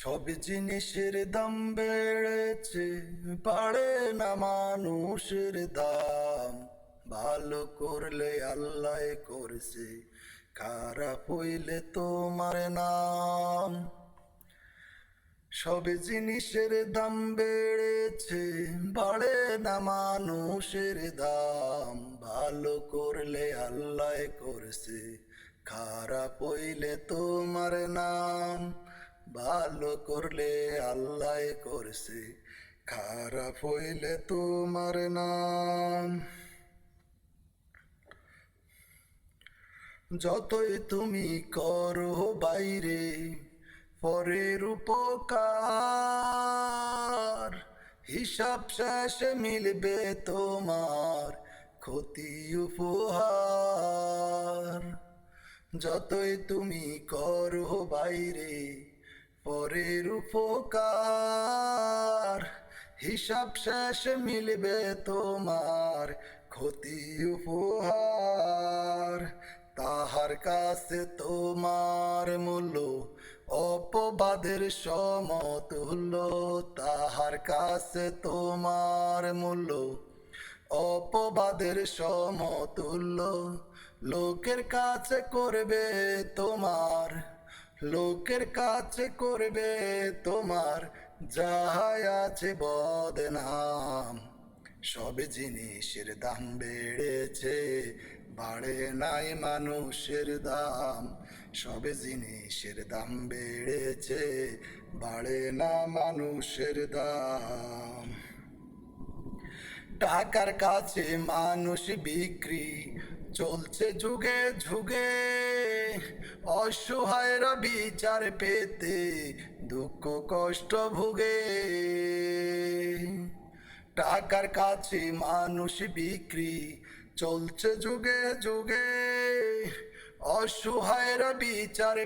সব জিনিসের দাম বেড়েছে, বাড়ে না মানুষের দাম। ভালো করলে আল্লাহ করছে, খারাপ হইলে তোমার নাম। সব জিনিসের দাম বেড়েছে, বাড়ে না মানুষের দাম। ভালো করলে আল্লাহ করছে, খারাপ হইলে তোমার নাম। ভালো করলে আল্লাহ করছে, খারাপ হইলে তোমার নাম। যতই তুমি করো বাইরে পরের উপকার, হিসাব শেষে মিলবে তোমার ক্ষতি উপহার। যতই তুমি করো বাইরে পরের উপকার, হিসাব শেষে মিলবে তোমার ক্ষতি উপহার। তাহার কাছে তোমার মূল্য অপবাদের সমতুল্য। তাহার কাছে তোমার মূল্য অপবাদের সমতুল্য। লোকের কাছে করবে তোমার, লোকের কাছে করবে তোমার যাহাই আছে বদনাম। সব জিনিসের দাম বেড়েছে, বাড়ে নাই মানুষের দাম। সব জিনিসের দাম বেড়েছে, বাড়ে না মানুষের দাম। টাকার কাছে মানুষ বিক্রি চলছে যুগে যুগে, অসহায়রা বিচার পেতে দুঃখ কষ্ট ভুগে। টাকার কাছে মানুষ বিক্রি চলছে যুগে যুগে, অসহায়রা বিচার